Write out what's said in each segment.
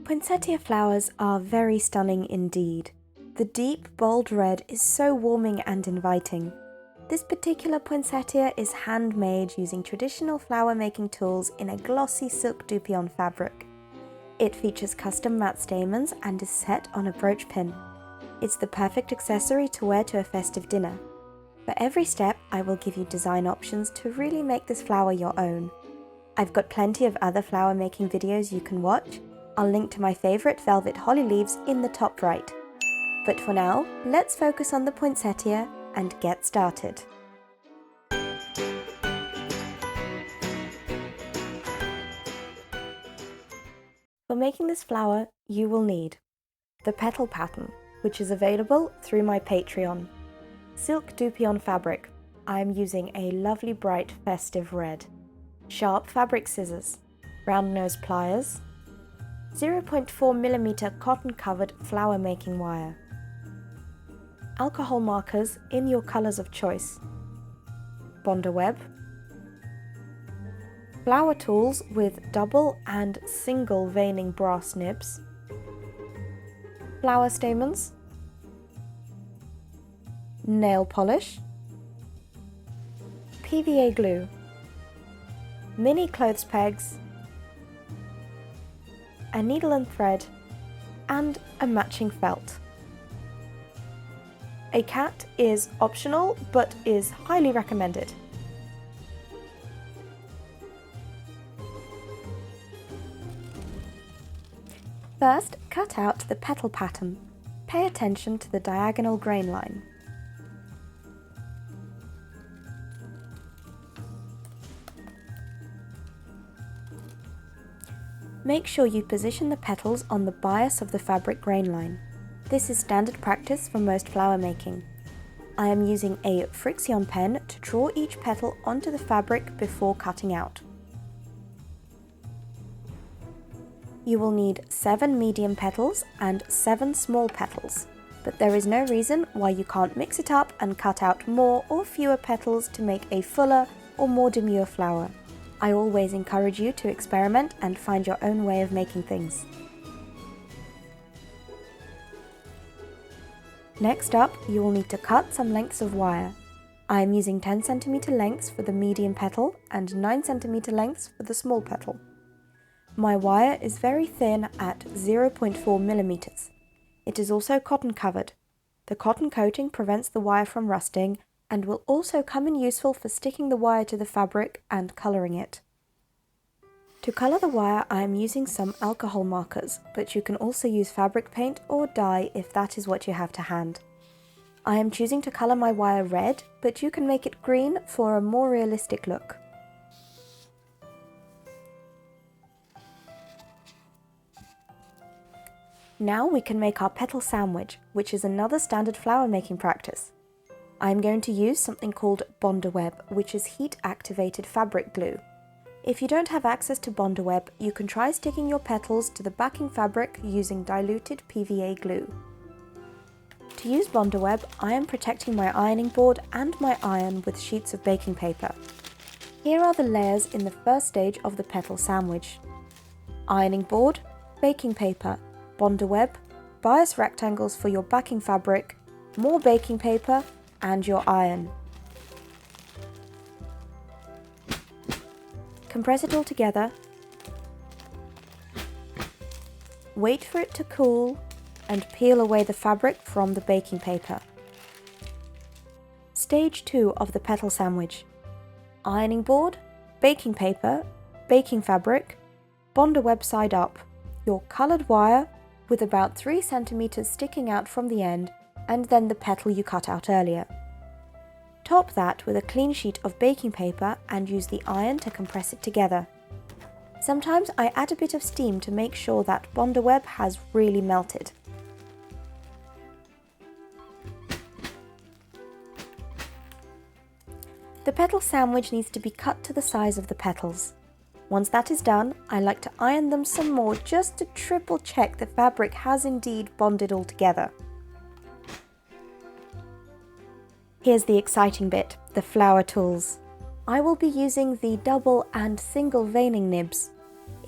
Poinsettia flowers are very stunning indeed. The deep, bold red is so warming and inviting. This particular poinsettia is handmade using traditional flower making tools in a glossy silk dupion fabric. It features custom matte stamens and is set on a brooch pin. It's the perfect accessory to wear to a festive dinner. For every step, I will give you design options to really make this flower your own. I've got plenty of other flower making videos you can watch. I'll link to my favourite velvet holly leaves in the top right. But for now, let's focus on the poinsettia and get started. For making this flower, you will need the petal pattern, which is available through my Patreon. Silk dupion fabric. I am using a lovely bright festive red. Sharp fabric scissors. Round nose pliers. 0.4mm cotton covered flower making wire. Alcohol markers in your colours of choice. Bonder web. Flower tools with double and single veining brass nibs. Flower stamens. Nail polish. PVA glue. Mini clothes pegs. A needle and thread, and a matching felt. A cat is optional but is highly recommended. First, cut out the petal pattern. Pay attention to the diagonal grain line. Make sure you position the petals on the bias of the fabric grain line. This is standard practice for most flower making. I am using a friction pen to draw each petal onto the fabric before cutting out. You will need 7 medium petals and 7 small petals, but there is no reason why you can't mix it up and cut out more or fewer petals to make a fuller or more demure flower. I always encourage you to experiment and find your own way of making things. Next up, you will need to cut some lengths of wire. I am using 10cm lengths for the medium petal and 9cm lengths for the small petal. My wire is very thin at 0.4mm. It is also cotton covered. The cotton coating prevents the wire from rusting and will also come in useful for sticking the wire to the fabric and colouring it. To colour the wire, I am using some alcohol markers, but you can also use fabric paint or dye if that is what you have to hand. I am choosing to colour my wire red, but you can make it green for a more realistic look. Now we can make our petal sandwich, which is another standard flower making practice. I am going to use something called bonder web, which is heat activated fabric glue. If you don't have access to bonder web, you can try sticking your petals to the backing fabric using diluted PVA glue. To use bonder web, I am protecting my ironing board and my iron with sheets of baking paper. Here are the layers in the first stage of the petal sandwich. Ironing board, baking paper, bonder web, bias rectangles for your backing fabric, more baking paper, and your iron. Compress it all together, wait for it to cool, and peel away the fabric from the baking paper. Stage 2 of the petal sandwich. Ironing board, baking paper, baking fabric, bonder web side up, your coloured wire with about 3cm sticking out from the end, and then the petal you cut out earlier. Top that with a clean sheet of baking paper and use the iron to compress it together. Sometimes I add a bit of steam to make sure that bonder web has really melted. The petal sandwich needs to be cut to the size of the petals. Once that is done, I like to iron them some more just to triple check the fabric has indeed bonded all together. Here's the exciting bit, the flower tools. I will be using the double and single veining nibs.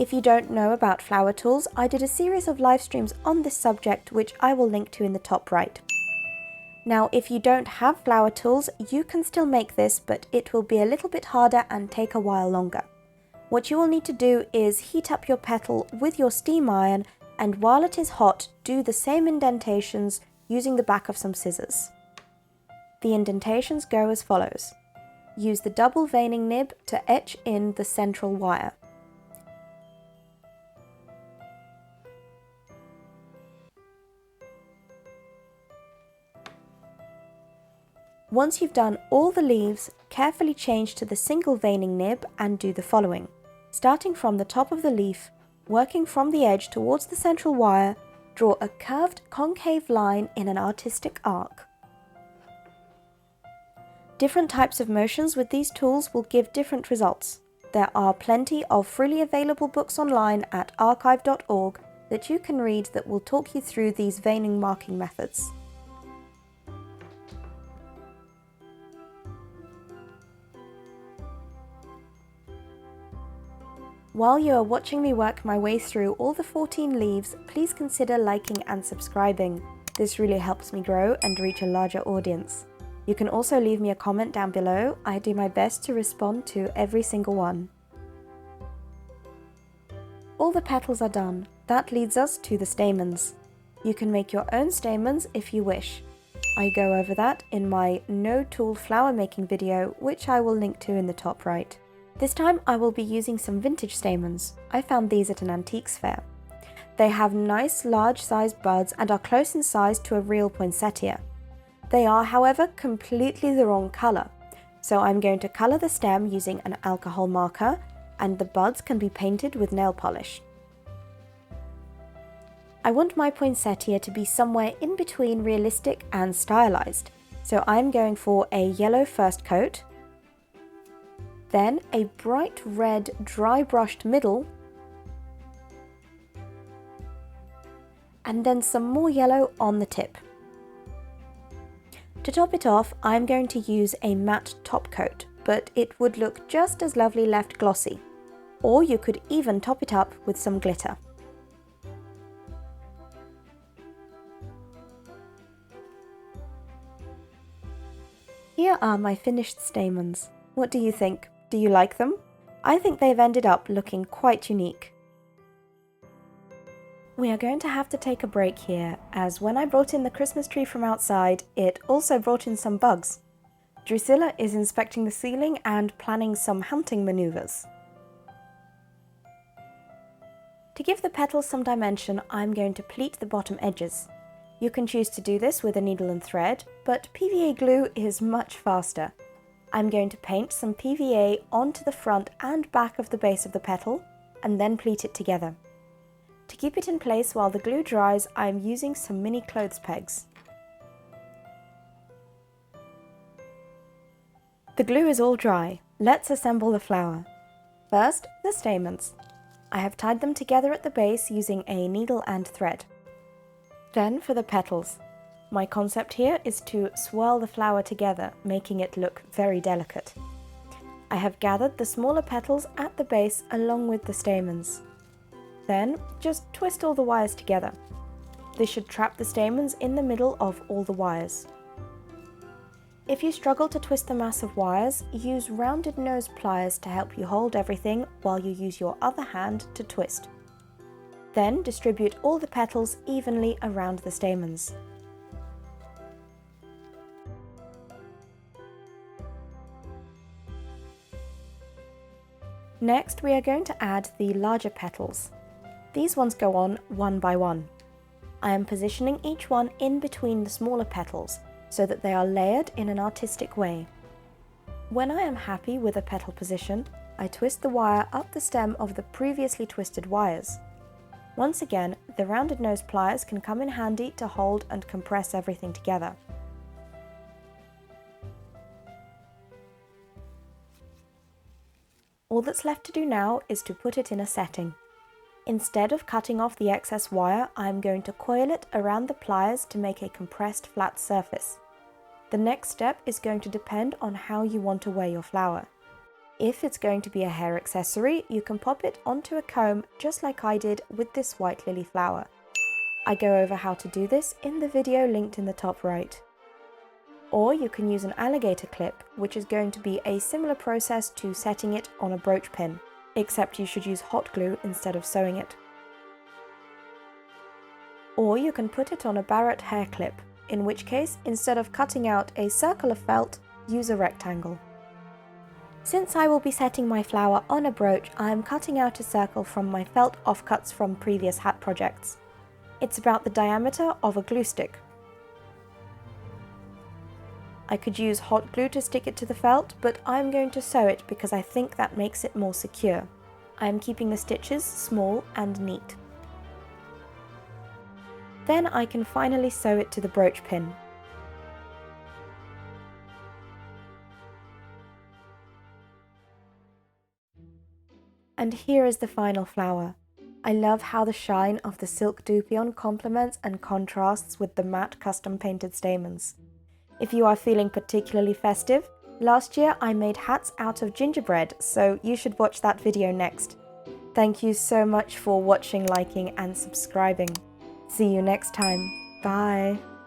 If you don't know about flower tools, I did a series of live streams on this subject which I will link to in the top right. Now, if you don't have flower tools, you can still make this, but it will be a little bit harder and take a while longer. What you will need to do is heat up your petal with your steam iron, and while it is hot, do the same indentations using the back of some scissors. The indentations go as follows. Use the double veining nib to etch in the central wire. Once you've done all the leaves, carefully change to the single veining nib and do the following. Starting from the top of the leaf, working from the edge towards the central wire, draw a curved concave line in an artistic arc. Different types of motions with these tools will give different results. There are plenty of freely available books online at archive.org that you can read that will talk you through these veining marking methods. While you are watching me work my way through all the 14 leaves, please consider liking and subscribing. This really helps me grow and reach a larger audience. You can also leave me a comment down below. I do my best to respond to every single one. All the petals are done. That leads us to the stamens. You can make your own stamens if you wish. I go over that in my no tool flower making video, which I will link to in the top right. This time I will be using some vintage stamens. I found these at an antiques fair. They have nice large sized buds and are close in size to a real poinsettia. They are, however, completely the wrong colour, so I'm going to colour the stem using an alcohol marker, and the buds can be painted with nail polish. I want my poinsettia to be somewhere in between realistic and stylised, so I'm going for a yellow first coat, then a bright red dry brushed middle, and then some more yellow on the tip. To top it off, I'm going to use a matte top coat, but it would look just as lovely left glossy. Or you could even top it up with some glitter. Here are my finished stamens. What do you think? Do you like them? I think they've ended up looking quite unique. We are going to have to take a break here, as when I brought in the Christmas tree from outside, it also brought in some bugs. Drusilla is inspecting the ceiling and planning some hunting maneuvers. To give the petals some dimension, I'm going to pleat the bottom edges. You can choose to do this with a needle and thread, but PVA glue is much faster. I'm going to paint some PVA onto the front and back of the base of the petal, and then pleat it together. To keep it in place while the glue dries, I'm using some mini clothes pegs. The glue is all dry. Let's assemble the flower. First, the stamens. I have tied them together at the base using a needle and thread. Then for the petals. My concept here is to swirl the flower together, making it look very delicate. I have gathered the smaller petals at the base along with the stamens. Then, just twist all the wires together. This should trap the stamens in the middle of all the wires. If you struggle to twist the mass of wires, use rounded nose pliers to help you hold everything while you use your other hand to twist. Then distribute all the petals evenly around the stamens. Next, we are going to add the larger petals. These ones go on one by one. I am positioning each one in between the smaller petals so that they are layered in an artistic way. When I am happy with a petal position, I twist the wire up the stem of the previously twisted wires. Once again, the rounded nose pliers can come in handy to hold and compress everything together. All that's left to do now is to put it in a setting. Instead of cutting off the excess wire, I'm going to coil it around the pliers to make a compressed flat surface. The next step is going to depend on how you want to wear your flower. If it's going to be a hair accessory, you can pop it onto a comb just like I did with this white lily flower. I go over how to do this in the video linked in the top right. Or you can use an alligator clip, which is going to be a similar process to setting it on a brooch pin, except you should use hot glue instead of sewing it. Or you can put it on a Barrett hair clip, in which case, instead of cutting out a circle of felt, use a rectangle. Since I will be setting my flower on a brooch, I am cutting out a circle from my felt offcuts from previous hat projects. It's about the diameter of a glue stick. I could use hot glue to stick it to the felt, but I'm going to sew it because I think that makes it more secure. I am keeping the stitches small and neat. Then I can finally sew it to the brooch pin. And here is the final flower. I love how the shine of the silk dupion complements and contrasts with the matte custom painted stamens. If you are feeling particularly festive, last year I made hats out of gingerbread, so you should watch that video next. Thank you so much for watching, liking and subscribing. See you next time. Bye!